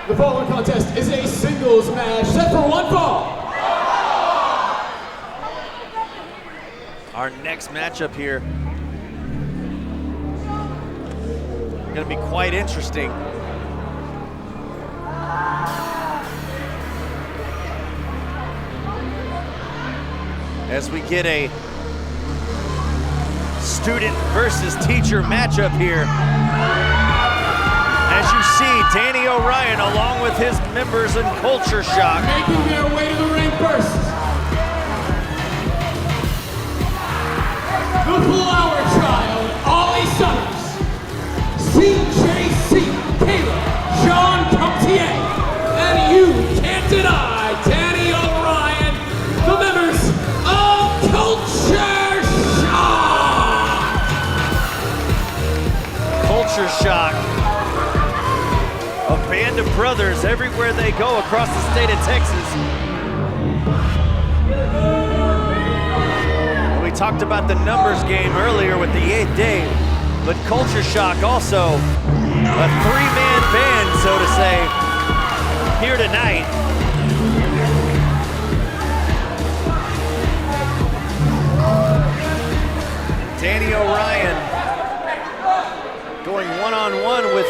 The following contest is a singles match set for one fall. Our next matchup here going to be quite interesting. As we get a student versus teacher matchup here. As you see, Danny Orion along with his members in Culture Shock. Making their way to the ring first. The Flower Child, Ollie Summers. CJC, Caleb, John Cartier. And you can't deny Danny Orion, the members of Culture Shock. Culture Shock. A band of brothers everywhere they go across the state of Texas. We talked about the numbers game earlier with the 8th day, but Culture Shock also a three-man band, so to say, here tonight. Danny Orion going one-on-one with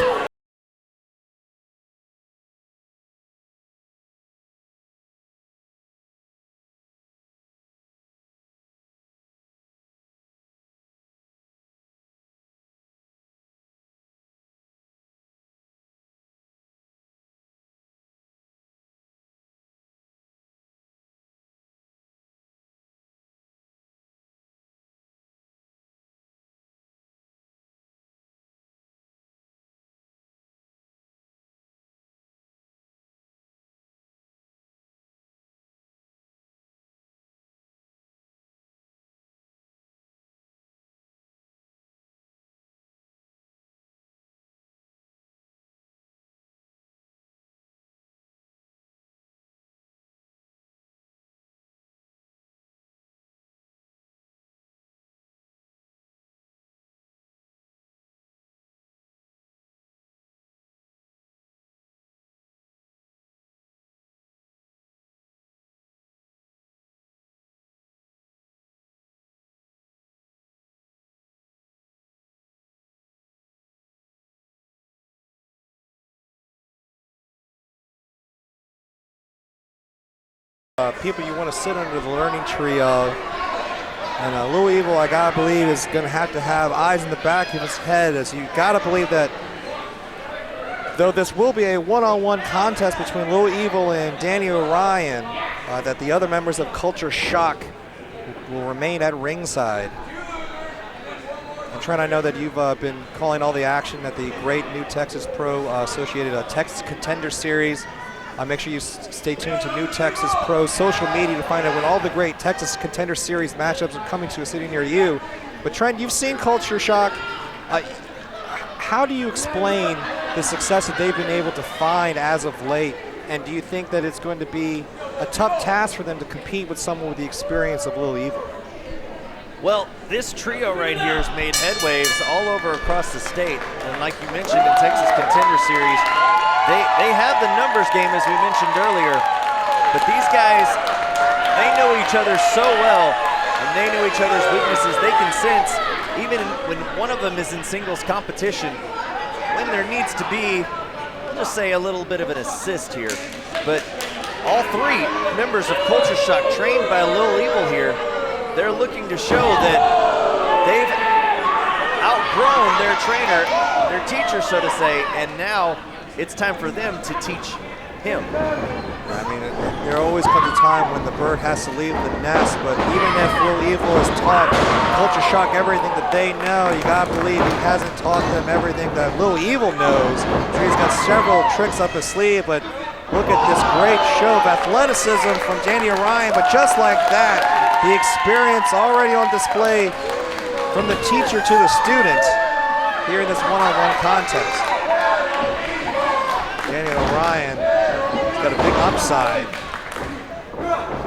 people you want to sit under the learning tree of. And Lil Evil, I gotta believe, is gonna have to have eyes in the back of his head, as you gotta believe that though this will be a one-on-one contest between Lil Evil and Danny Orion, that the other members of Culture Shock will remain at ringside. And Trent, I know that you've been calling all the action at the great New Texas Pro Associated Texas Contender Series. Make sure you stay tuned to New Texas Pro's social media to find out when all the great Texas Contender Series matchups are coming to a city near you. But Trent, you've seen Culture Shock. How do you explain the success that they've been able to find as of late? And do you think that it's going to be a tough task for them to compete with someone with the experience of Lil Evil? Well, this trio right here has made headwaves all over across the state. And like you mentioned in Texas Contender Series, they have the numbers game, as we mentioned earlier, but these guys, they know each other so well, and they know each other's weaknesses. They can sense, even when one of them is in singles competition, when there needs to be, we'll just say, a little bit of an assist here. But all three members of Culture Shock, trained by Lil Evil here, they're looking to show that they've outgrown their trainer, their teacher, so to say, and now it's time for them to teach him. I mean, there always comes a time when the bird has to leave the nest, but even if Lil Evil has taught Culture Shock everything that they know, you gotta believe he hasn't taught them everything that Lil Evil knows. So he's got several tricks up his sleeve, but look at this great show of athleticism from Danny Orion, but just like that, the experience already on display from the teacher to the student here in this one-on-one contest. Danny Orion has got a big upside.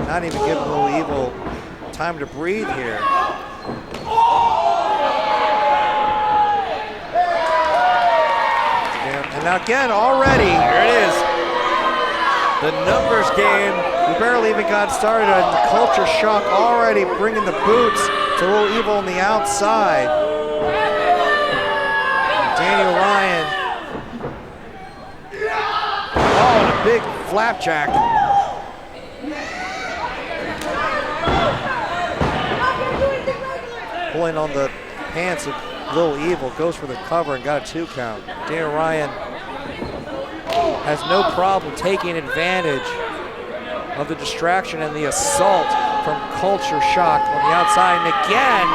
Not even giving Lil Evil time to breathe here. And now again, already, there it is. The numbers game. We barely even got started, and the Culture Shock already bringing the boots to Little Evil on the outside. Daniel Ryan. Oh, and a big flapjack. Pulling on the pants of Little Evil, goes for the cover and got a 2 count. Daniel Ryan has no problem taking advantage of the distraction and the assault from Culture Shock on the outside, and again.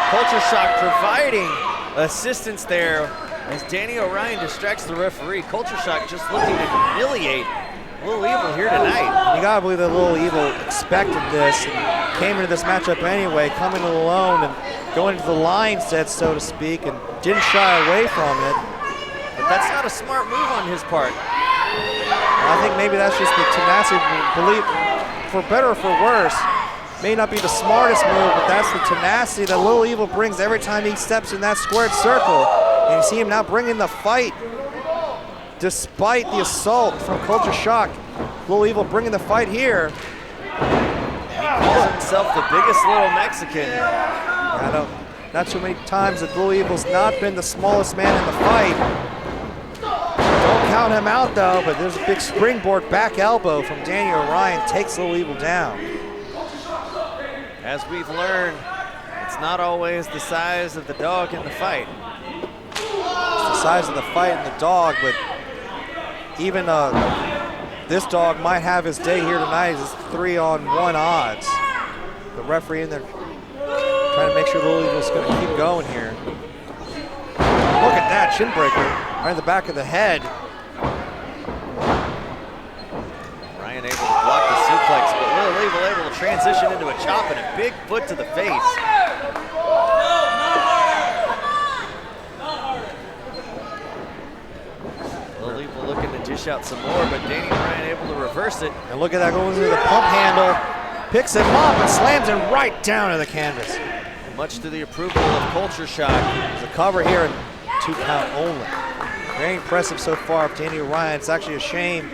Culture Shock providing assistance there as Danny Orion distracts the referee. Culture Shock just looking to humiliate Little Evil here tonight. And you gotta believe that Little Evil expected this and came into this matchup anyway, coming alone and going into the line set, so to speak, and didn't shy away from it. But that's not a smart move on his part. I think maybe that's just the tenacity, believe, for better or for worse. May not be the smartest move, but that's the tenacity that Little Evil brings every time he steps in that squared circle. And you see him now bringing the fight, despite the assault from Culture Shock. Little Evil bringing the fight here. He calls himself the biggest little Mexican. I don't, not too many times that Little Evil's not been the smallest man in the fight. Don't count him out though, but there's a big springboard back elbow from Daniel Orion, takes Little Evil down. As we've learned, it's not always the size of the dog in the fight. It's the size of the fight and the dog, but even this dog might have his day here tonight. It's 3-on-1 odds. The referee in there trying to make sure Little Evil's going to keep going here. Look at that shin breaker right in the back of the head. Ryan able to block the suplex, but Little Evil able to transition into a chop and a big foot to the face. Little Evil looking to dish out some more, but Danny Ryan able to reverse it. And look at that going through the pump handle. Picks him up and slams him right down to the canvas. Much to the approval of Culture Shock. There's a cover here and 2 count only. Very impressive so far of Danny Ryan. It's actually a shame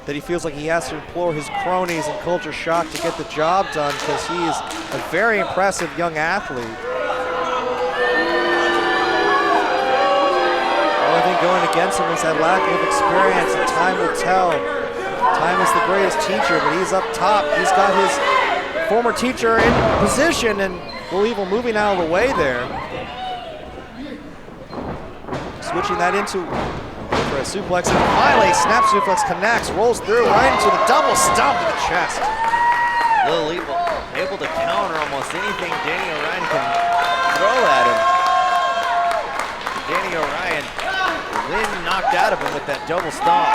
that he feels like he has to implore his cronies and Culture Shock to get the job done, because he is a very impressive young athlete. The only thing going against him is that lack of experience, and time will tell. Time is the greatest teacher, but he's up top. He's got his former teacher in position, and Little Evil moving out of the way there. Switching that into for a suplex, and finally snap suplex connects, rolls through right into the double stomp to the chest. Little Evil able to counter almost anything Danny Orion can throw at him. Danny Orion, wind knocked out of him with that double stomp.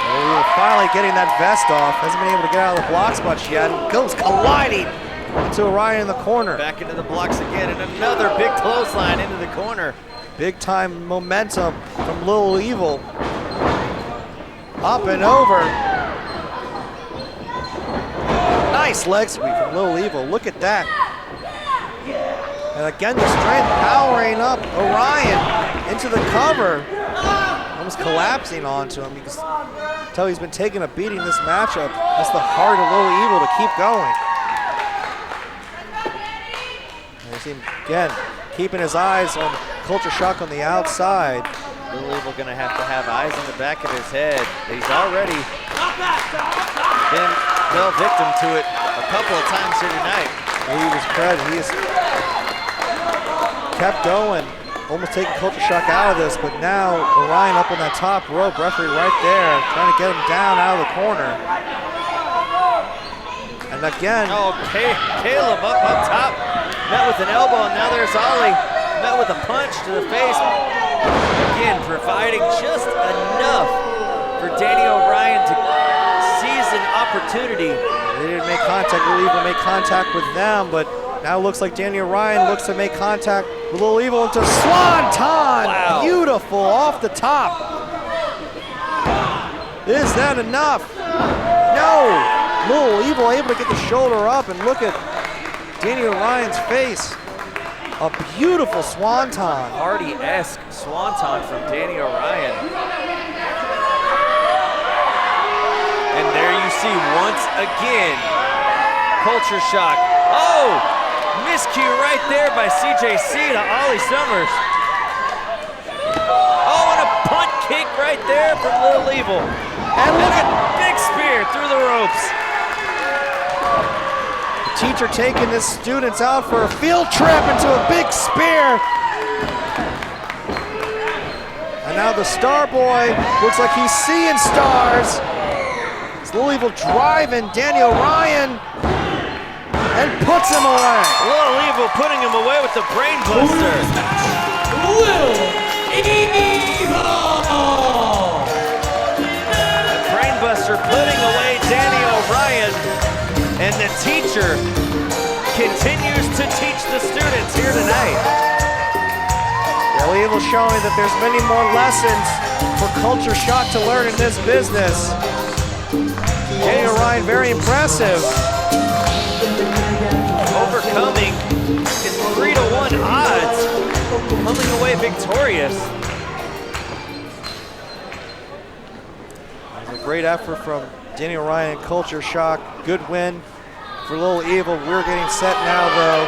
Little Evil finally getting that vest off, hasn't been able to get out of the blocks much yet, and goes colliding into Orion in the corner. Back into the blocks again, and another big clothesline into the corner. Big time momentum from Little Evil. Up and over. Nice leg sweep from Little Evil. Look at that. And again, the strength powering up Orion into the cover. Almost collapsing onto him. You can tell he's been taking a beating this matchup. That's the heart of Little Evil to keep going. And you see him again keeping his eyes on Culture Shock on the outside. Little Evil gonna have to have eyes in the back of his head. He's already been fell victim to it a couple of times here tonight. Little Evil's credit, he has kept going, almost taking Culture Shock out of this, but now Orion up on that top rope, referee right there, trying to get him down out of the corner. And again. Oh, Caleb up top, met with an elbow, and now there's Ollie, met with a punch to the face. Again, providing just enough for Danny Orion to seize an opportunity. They didn't make contact. Little Evil made contact with them, but now it looks like Danny Orion looks to make contact with Little Evil into Swanton. Wow. Beautiful off the top. Is that enough? No. Little Evil able to get the shoulder up, and look at Danny Orion's face. A beautiful swanton. Hardy-esque swanton from Danny Orion. once again. Culture shock. Oh, miscue right there by CJC to Ollie Summers. Oh, and a punt kick right there from Little Evil. And look at big spear through the ropes. The teacher taking his students out for a field trip into a big spear. And now the Star Boy looks like he's seeing stars. It's Little Evil driving Danny Orion and puts him away. Little Evil putting him away with the brain buster. Little Evil! Brainbuster putting away Danny Orion, and the teacher continues to teach the students here tonight. Little Evil showing that there's many more lessons for Culture Shock to learn in this business. Danny Orion, very impressive. Overcoming his 3-to-1 odds, coming away victorious. A great effort from Danny Orion, Culture Shock. Good win for Little Evil. We're getting set now, though,